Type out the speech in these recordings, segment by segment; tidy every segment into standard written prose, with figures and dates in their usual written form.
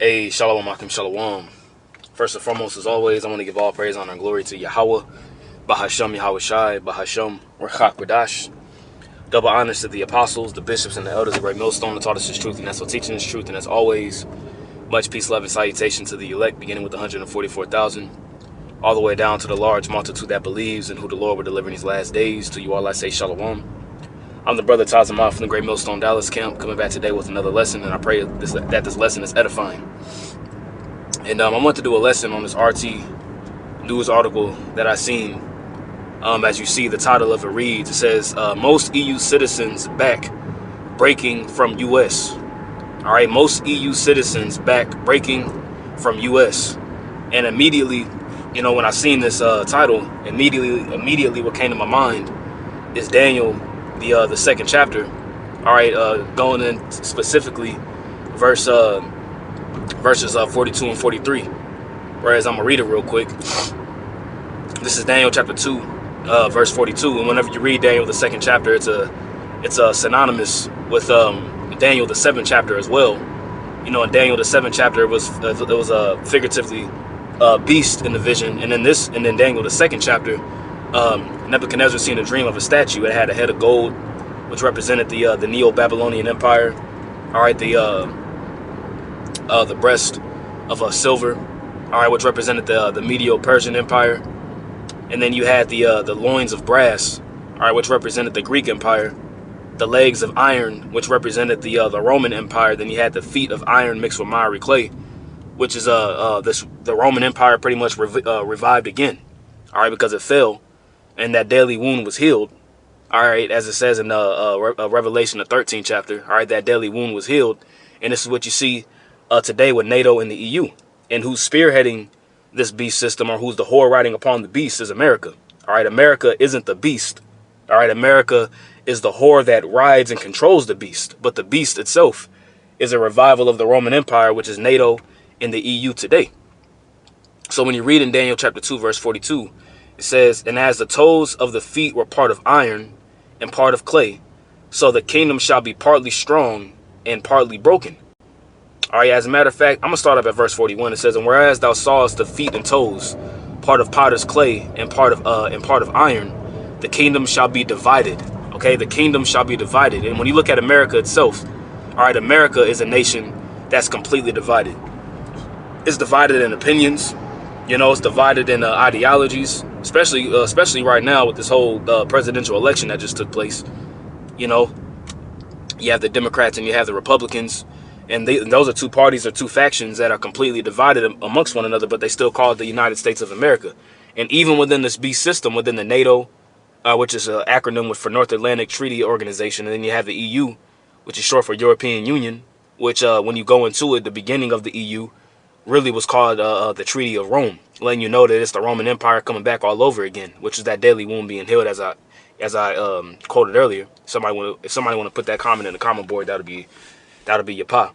Hey, Shalom Akim Shalom. First and foremost, as always, I want to give all praise, honor, and glory to Yahweh, Bahasham Yahweh Shai, Bahasham Rechak Radash. Double honors to the apostles, the bishops, and the elders of Great Millstone that taught us this truth, and that's for teaching this truth. And as always, much peace, love, and salutation to the elect, beginning with the 144,000, all the way down to the large multitude that believes and who the Lord will deliver in these last days. To you all I say Shalom. I'm the brother Tazamah from the Great Millstone Dallas camp, coming back today with another lesson, and I pray that this lesson is edifying. And I want to do a lesson on this RT news article that I seen. As you see, the title of it reads, it says, most EU citizens back breaking from US. All right, most EU citizens back breaking from US. And immediately, you know, when I seen this title, immediately what came to my mind is Daniel, the second chapter. All right, going in specifically verses 42 and 43. Whereas I'm gonna read it real quick. This is Daniel chapter 2, verse 42. And whenever you read Daniel the second chapter, it's synonymous with Daniel the seventh chapter as well. You know, in Daniel the seventh chapter, it was a figuratively beast in the vision, and then Daniel the second chapter, Nebuchadnezzar seen a dream of a statue. It had a head of gold, which represented the Neo-Babylonian Empire. All right, the breast of silver, all right, which represented the Medo-Persian Empire, and then you had the loins of brass, all right, which represented the Greek Empire, the legs of iron, which represented the Roman Empire. Then you had the feet of iron mixed with miry clay, which is the Roman Empire pretty much revived again, all right, because it fell, and that deadly wound was healed. All right, as it says in Revelation, the 13th chapter, all right, that deadly wound was healed. And this is what you see today with NATO and the EU. And who's spearheading this beast system, or who's the whore riding upon the beast, is America. All right, America isn't the beast. All right, America is the whore that rides and controls the beast. But the beast itself is a revival of the Roman Empire, which is NATO and the EU today. So when you read in Daniel chapter 2, verse 42, it says, and as the toes of the feet were part of iron and part of clay, so the kingdom shall be partly strong and partly broken. All right, as a matter of fact, I'm going to start up at verse 41. It says, and whereas thou sawest the feet and toes, part of potter's clay and part of iron, the kingdom shall be divided. Okay, the kingdom shall be divided. And when you look at America itself, all right, America is a nation that's completely divided. It's divided in opinions. You know, it's divided in ideologies, especially right now with this whole presidential election that just took place. You know, you have the Democrats and you have the Republicans, and those are two parties or two factions that are completely divided amongst one another, but they still call it the United States of America. And even within this beast system, within the NATO, which is an acronym for North Atlantic Treaty Organization, and then you have the EU, which is short for European Union, which when you go into it, the beginning of the EU really was called the Treaty of Rome, letting you know that it's the Roman Empire coming back all over again, which is that deadly wound being healed, as I quoted earlier. If somebody want to put that comment in the comment board, that'll be your pa.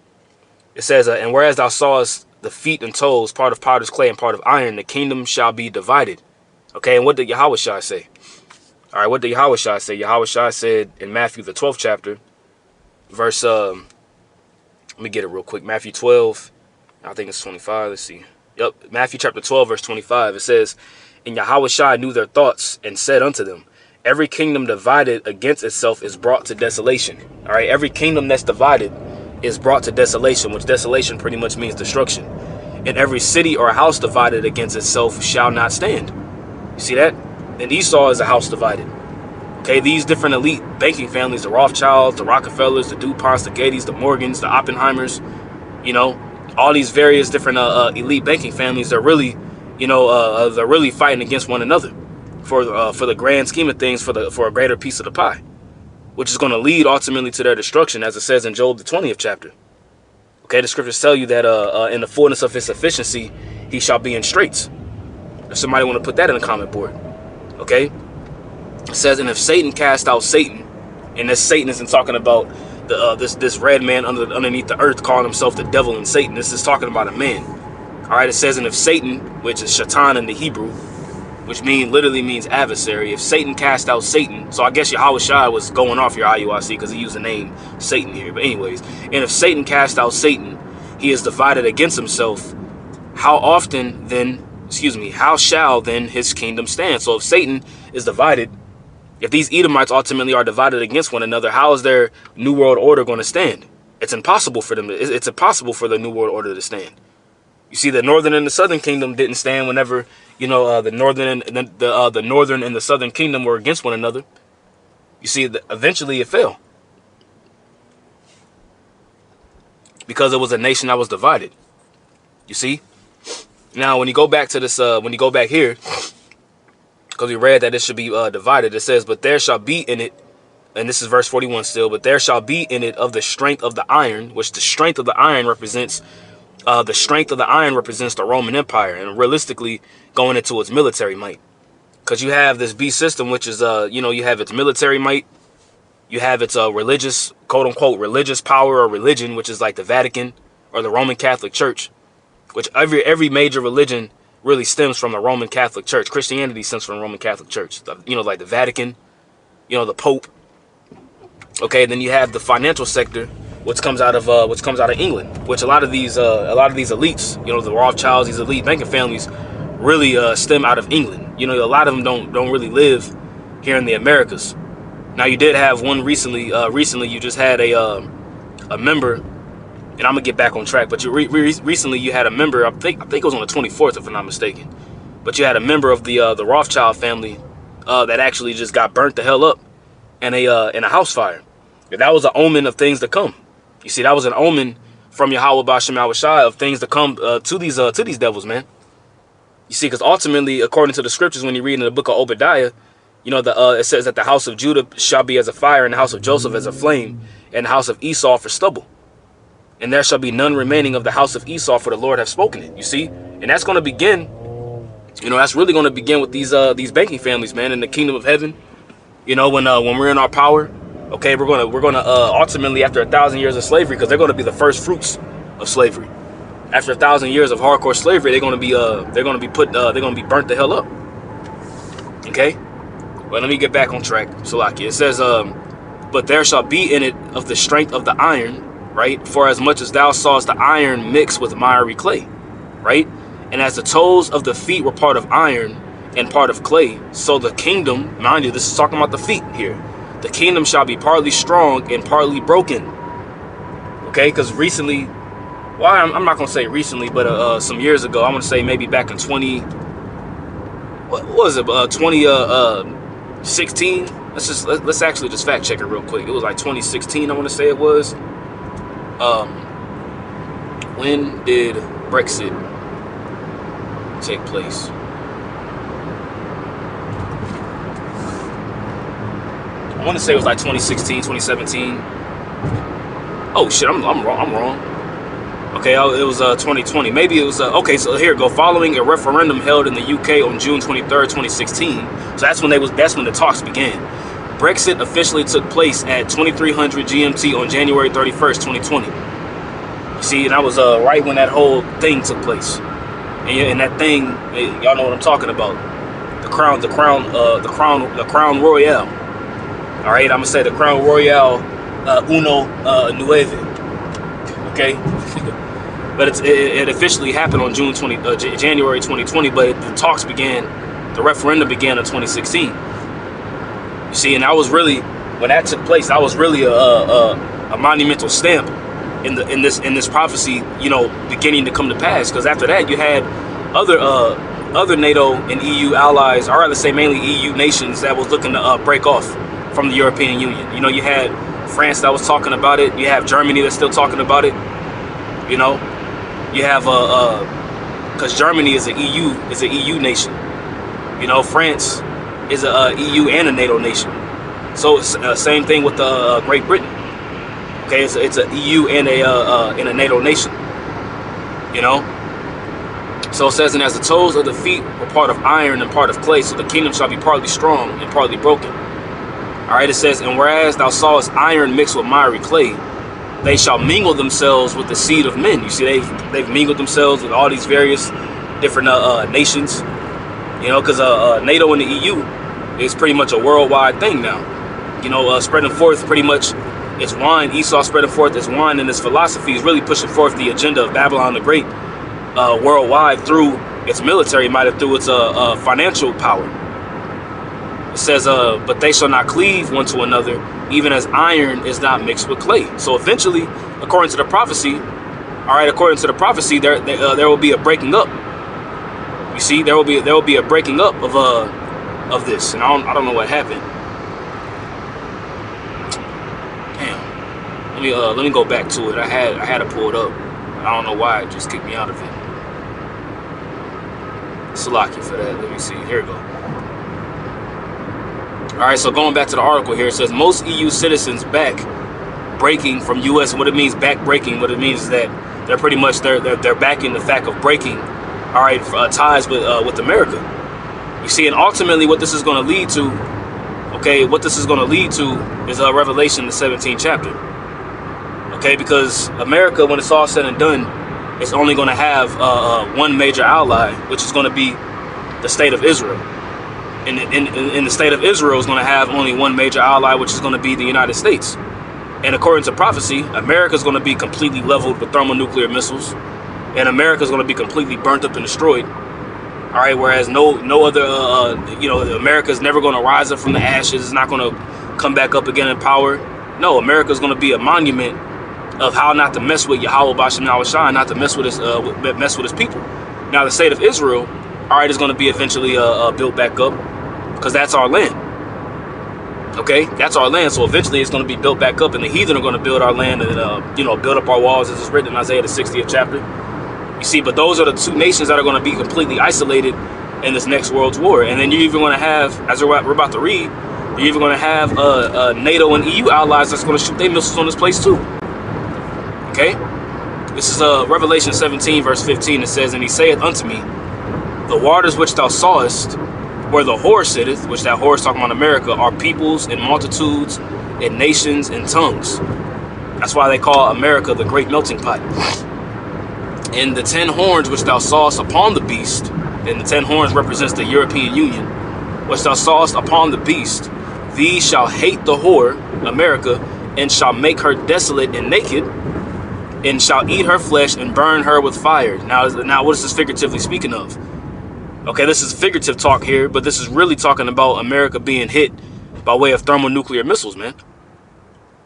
It says, and whereas thou sawest the feet and toes, part of potter's clay and part of iron, the kingdom shall be divided. Okay, and what did Yahweh Shai say? All right, what did Yahweh Shai say? Yahweh Shai said in Matthew the 12th chapter, verse let me get it real quick. Matthew 12. I think it's 25. Let's see. Yep. Matthew chapter 12, verse 25. It says, and Yahweh Shai knew their thoughts and said unto them, every kingdom divided against itself is brought to desolation. All right. Every kingdom that's divided is brought to desolation, which desolation pretty much means destruction. And every city or house divided against itself shall not stand. You see that? And Esau is a house divided. Okay. These different elite banking families, the Rothschilds, the Rockefellers, the DuPonts, the Gateys, the Morgans, the Oppenheimers, you know, all these various different elite banking families are really, you know, they're really fighting against one another for the grand scheme of things, for a greater piece of the pie, which is going to lead ultimately to their destruction, as it says in Job the 20th chapter. Okay, the scriptures tell you that in the fullness of his sufficiency, he shall be in straits. If somebody want to put that in the comment board, okay, it says, and if Satan cast out Satan, and this Satan isn't talking about this red man underneath the earth calling himself the devil and Satan. This is talking about a man. All right, it says, and if Satan, which is Shaitan in the Hebrew, which literally means adversary, if Satan cast out Satan, so I guess Yahweh Shai was going off your IUIC because he used the name Satan here. But anyways, and if Satan cast out Satan, he is divided against himself, how shall then his kingdom stand? So if Satan is divided, if these Edomites ultimately are divided against one another, how is their new world order going to stand? It's impossible for them. It's impossible for the new world order to stand. You see, the northern and the southern kingdom didn't stand whenever, the northern and the northern and the southern kingdom were against one another. You see, eventually it fell because it was a nation that was divided. You see. Now, when you go back to this, when you go back here, because we read that it should be divided, it says, "But there shall be in it," and this is verse 41 still, "But there shall be in it of the strength of the iron," which the strength of the iron represents. The strength of the iron represents the Roman Empire, and realistically going into its military might. Because you have this beast system, which is, you have its military might, you have its religious, quote unquote, religious power or religion, which is like the Vatican or the Roman Catholic Church, which every major religion really stems from the Roman Catholic Church. Christianity stems from the Roman Catholic Church, like the Vatican, the Pope. Okay, then you have the financial sector, which comes out of England, which a lot of these elites, the Rothschilds, these elite banking families, really stem out of England. A lot of them don't really live here in the Americas. Now, you did have one recently. Recently, you just had a member, and I'm gonna get back on track. But recently you had a member. I think it was on the 24th, if I'm not mistaken. But you had a member of the Rothschild family that actually just got burnt the hell up in a house fire. And that was an omen of things to come. You see, that was an omen from Yahweh Ba'Shem Yahushua of things to come to these devils, man. You see, because ultimately, according to the scriptures, when you read in the book of Obadiah, it says that the house of Judah shall be as a fire, and the house of Joseph as a flame, and the house of Esau for stubble. And there shall be none remaining of the house of Esau, for the Lord hath spoken it. You see, and that's going to begin. That's really going to begin with these banking families, man, in the kingdom of heaven. When we're in our power, okay, we're gonna ultimately, after 1,000 years of slavery, because they're going to be the first fruits of slavery. After 1,000 years of hardcore slavery, they're going to be burnt the hell up. Okay, well, let me get back on track. Salaki. It says, "But there shall be in it of the strength of the iron." Right? "For as much as thou sawest the iron mixed with miry clay," right? "And as the toes of the feet were part of iron and part of clay, so the kingdom," mind you, this is talking about the feet here, "the kingdom shall be partly strong and partly broken." Okay, because recently, well, I'm not going to say recently, but some years ago, I'm going to say maybe back in 2016. Let's actually just fact check it real quick. It was like 2016, I want to say it was. When did Brexit take place? I want to say it was like 2016, 2017. Oh shit, I'm wrong. Okay, it was 2020. Maybe it was okay. So here we go. Following a referendum held in the UK on June 23rd, 2016. So that's when the talks began. Brexit officially took place at 2300 GMT on January 31st, 2020. You see, and that was right when that whole thing took place. And that thing, y'all know what I'm talking about. The crown royale. All right, I'm gonna say the crown royale uno nueve. Okay, but it officially happened on January 2020. But the talks began, the referendum began in 2016. You see, and that was really, when that took place, that was really a monumental stamp in this prophecy, beginning to come to pass. Because after that, you had other NATO and EU allies, or rather say mainly EU nations, that was looking to break off from the European Union. You had France that was talking about it. You have Germany that's still talking about it. You have because Germany is an EU nation. France is a EU and a NATO nation. So it's same thing with Great Britain. Okay, it's a EU and a NATO nation. So it says, "And as the toes of the feet were part of iron and part of clay, so the kingdom shall be partly strong and partly broken." All right, it says, "And whereas thou sawest iron mixed with miry clay, they shall mingle themselves with the seed of men." You see, they've mingled themselves with all these various different nations. Because NATO and the EU is pretty much a worldwide thing now. Spreading forth pretty much its wine. Esau spreading forth its wine, and its philosophy is really pushing forth the agenda of Babylon the Great worldwide through its military might, and through its financial power. It says, but they shall not cleave one to another, even as iron is not mixed with clay. So eventually, according to the prophecy, there will be a breaking up. You see, there will be a breaking up of this, and I don't know what happened. Damn. Let me go back to it. I had to pull it up. I don't know why it just kicked me out of it. Salaki for that. Let me see. Here we go. Alright, so going back to the article here, it says most EU citizens back breaking from US. What it means, back breaking, what it means is that they're pretty much they're backing the fact of breaking, alright, ties with America. You see, and ultimately what this is going to lead to, okay, what this is going to lead to is Revelation, the 17th chapter. Okay, because America, when it's all said and done, it's only going to have one major ally, which is going to be the state of Israel. In the state of Israel is going to have only one major ally, which is going to be the United States. And according to prophecy, America is going to be completely leveled with thermonuclear missiles, and America is going to be completely burnt up and destroyed. All right, whereas no other, America is never going to rise up from the ashes. It's not going to come back up again in power. No, America is going to be a monument of how not to mess with Yahweh Bashim Yahushua, not to mess with his people. Now, the state of Israel, all right, is going to be eventually built back up, because that's our land. Okay, that's our land. So eventually it's going to be built back up, and the heathen are going to build our land and build up our walls, as it's written in Isaiah the 60th chapter. You see, but those are the two nations that are going to be completely isolated in this next world's war. And then you're even going to have, as we're about to read, you're even going to have NATO and EU allies that's going to shoot their missiles on this place too. Okay, this is Revelation 17 verse 15. It says, and he saith unto me, the waters which thou sawest, where the whore sitteth, which that whore is talking about America, are peoples and multitudes and nations and tongues. That's why they call America the great melting pot. And the 10 horns which thou sawest upon the beast, and the 10 horns represents the European Union, which thou sawest upon the beast, these shall hate the whore, America, and shall make her desolate and naked, and shall eat her flesh and burn her with fire. Now what is this figuratively speaking of? Okay, this is figurative talk here, but this is really talking about America being hit by way of thermonuclear missiles, man.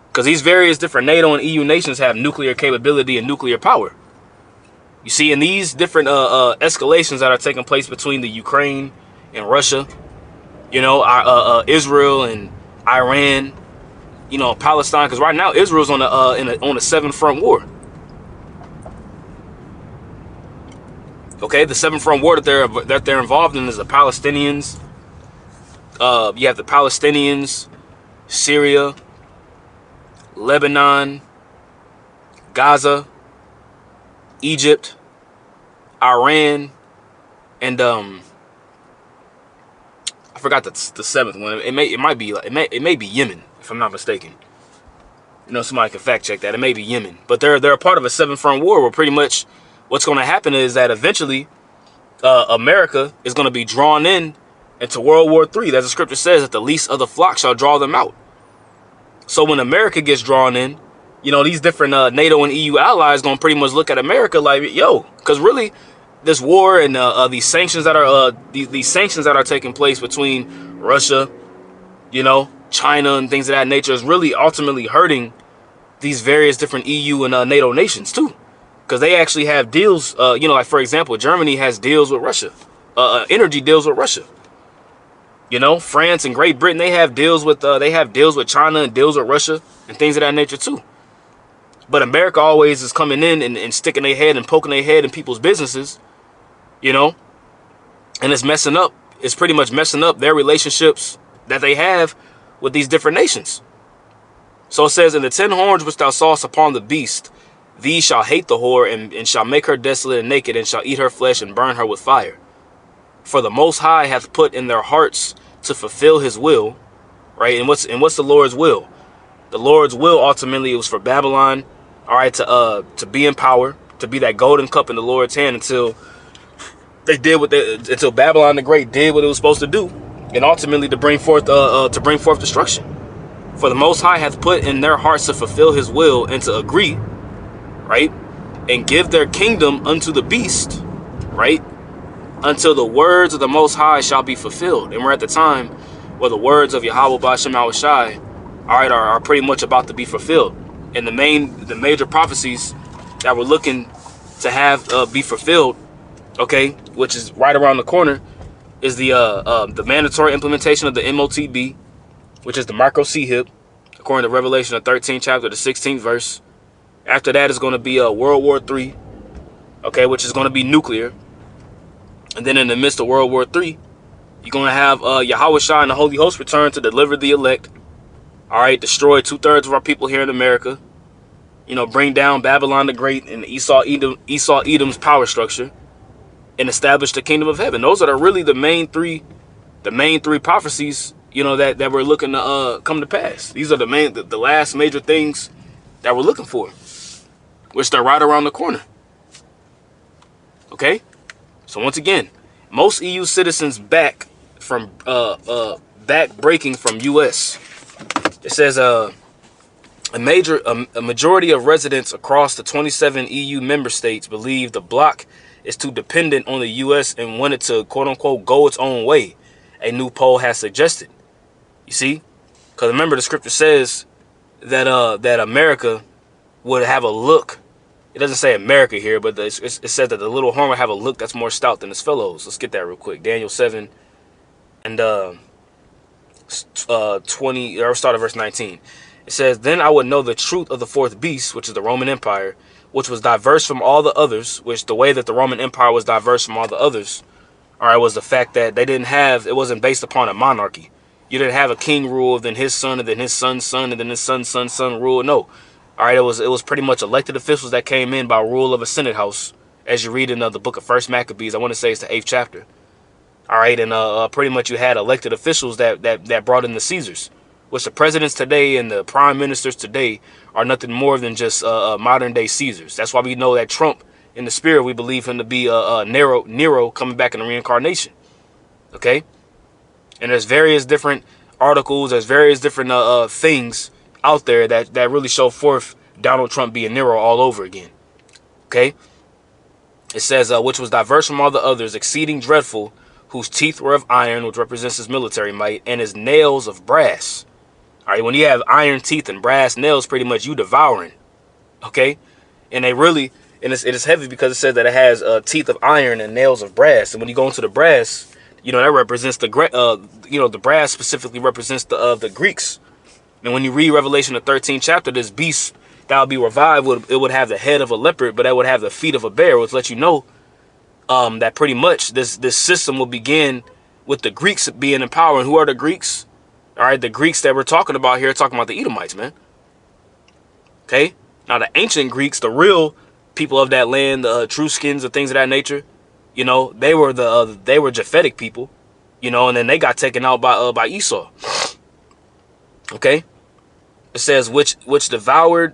Because these various different NATO and EU nations have nuclear capability and nuclear power. You see, in these different escalations that are taking place between the Ukraine and Russia, Israel and Iran, Palestine, because right now Israel's on a 7-front war. Okay, the 7-front war that they're involved in is the Palestinians. You have the Palestinians, Syria, Lebanon, Gaza, Egypt, Iran, and I forgot the 7th one. It may be Yemen, if I'm not mistaken. Somebody can fact check that. It may be Yemen, but they're a part of a 7-front war where pretty much what's going to happen is that eventually America is going to be drawn into World War III. As the scripture says, that the least of the flock shall draw them out. So when America gets drawn in, these different NATO and EU allies going to pretty much look at America like, yo, because really this war and these sanctions that are these sanctions that are taking place between Russia, China and things of that nature is really ultimately hurting these various different EU and NATO nations too. Because they actually have deals, like for example, Germany has deals with Russia, energy deals with Russia. France and Great Britain, they have deals with China and deals with Russia and things of that nature too. But America always is coming in and sticking their head and poking their head in people's businesses, and it's messing up. It's pretty much messing up their relationships that they have with these different nations. So it says, in the 10 horns which thou sawest upon the beast, these shall hate the whore and shall make her desolate and naked, and shall eat her flesh and burn her with fire. For the Most High hath put in their hearts to fulfill his will, right? And what's the Lord's will? The Lord's will ultimately was for Babylon, all right, to be in power, to be that golden cup in the Lord's hand until Babylon the Great did what it was supposed to do, and ultimately to bring forth destruction. For the Most High hath put in their hearts to fulfill his will and to agree, right? And give their kingdom unto the beast, right? Until the words of the Most High shall be fulfilled. And we're at the time where the words of Yahweh Ba'ashem Yahushai, all right, are pretty much about to be fulfilled. And the major prophecies that we're looking to have be fulfilled, okay, which is right around the corner, is the mandatory implementation of the MOTB, which is the Micro C-HIP, according to Revelation, the 13th chapter, the 16th verse. After that is going to be World War III, okay, which is going to be nuclear. And then in the midst of World War III, you're going to have Yahushua and the Holy Host return to deliver the elect. All right, destroy 2/3 of our people here in America. You know, bring down Babylon the Great and Esau Edom's power structure, and establish the kingdom of heaven. Those are really the main three prophecies, you know, that we're looking to come to pass. These are the last major things that we're looking for, which they're right around the corner. Okay, so once again, most EU citizens back breaking from U.S. It says a majority of residents across the 27 EU member states believe the bloc is too dependent on the U.S. and wanted to, quote unquote, go its own way, a new poll has suggested. You see, because remember the scripture says that that America would have a look. It doesn't say America here, but it says that the little horn would have a look that's more stout than its fellows. Let's get that real quick. Daniel 7 and 20, or start at verse 19. It says, "Then I would know the truth of the fourth beast, which is the Roman Empire, which was diverse from all the others," which the way that the Roman Empire was diverse from all the others, all right, was the fact that they didn't have, it wasn't based upon a monarchy. You didn't have a king rule, then his son, and then his son's son, and then his son's son rule. No. All right, it was pretty much elected officials that came in by rule of a Senate house, as you read in the book of First Maccabees. I want to say it's the 8th chapter. All right, and pretty much you had elected officials that brought in the Caesars, which the presidents today and the prime ministers today are nothing more than just modern day Caesars. That's why we know that Trump, in the spirit, we believe him to be Nero coming back in the reincarnation. Okay, and there's various different articles, there's various different things out there that really show forth Donald Trump being Nero all over again. Okay, it says which was diverse from all the others, exceeding dreadful, whose teeth were of iron, which represents his military might, and his nails of brass. All right, when you have iron teeth and brass nails, pretty much you devouring. Okay, and it is heavy because it says that it has teeth of iron and nails of brass. And when you go into the brass, you know that represents the brass specifically represents the Greeks. And when you read Revelation the 13th chapter, this beast that would be revived would have the head of a leopard, but that would have the feet of a bear, which lets you know that pretty much this system will begin with the Greeks being in power. And who are the Greeks? All right, the Greeks that we're talking about here, talking about the Edomites, man. Okay, now the ancient Greeks, the real people of that land, the Etruscans and things of that nature, you know, they were Japhetic people, you know, and then they got taken out by Esau. Okay, it says which devoured,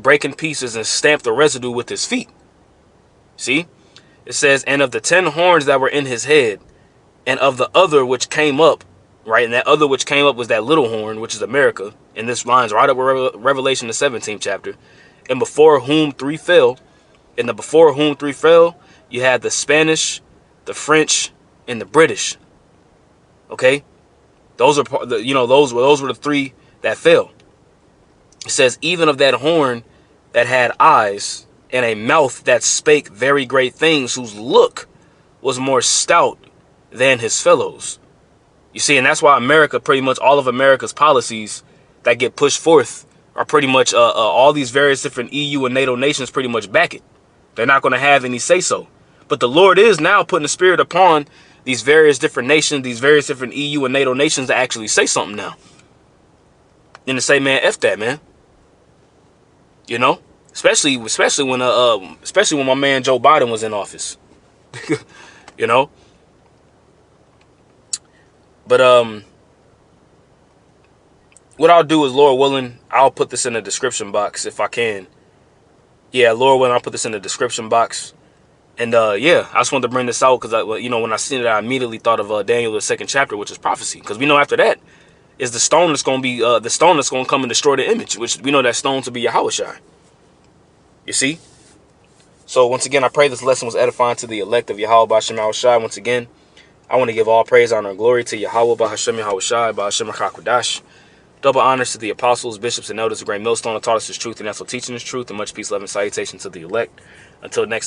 breaking pieces and stamped the residue with his feet. See, it says, and of the 10 horns that were in his head, and of the other which came up, right, and that other which came up was that little horn, which is America, and this lines right up with Revelation the 17th chapter, and before whom 3 fell, and the before whom 3 fell, you had the Spanish, the French, and the British. Okay, those are those were the 3 that fell. It says, even of that horn that had eyes and a mouth that spake very great things, whose look was more stout than his fellows. You see, and that's why America, pretty much all of America's policies that get pushed forth are pretty much all these various different EU and NATO nations pretty much back it. They're not going to have any say so. But the Lord is now putting the spirit upon these various different nations, these various different EU and NATO nations to actually say something now. And to say, man, F that, man. You know, especially when my man Joe Biden was in office. You know. But what I'll do is, Lord willing, I'll put this in the description box if I can. Yeah, Lord willing, I'll put this in the description box. And yeah, I just wanted to bring this out because when I seen it, I immediately thought of Daniel the 2nd chapter, which is prophecy. Because we know after that, is the stone that's going to be the stone that's going to come and destroy the image, which we know that stone to be Yahushua. You see? So once again, I pray this lesson was edifying to the elect of Yahweh B'Hashem Yahushua. Once again, I want to give all praise, honor, and glory to Yahweh B'Hashem Yahushua, B'Hashem HaKadosh. Double honors to the apostles, bishops, and elders of Great Millstone that taught us his truth and also teaching his truth. And much peace, love, and salutation to the elect. Until next time.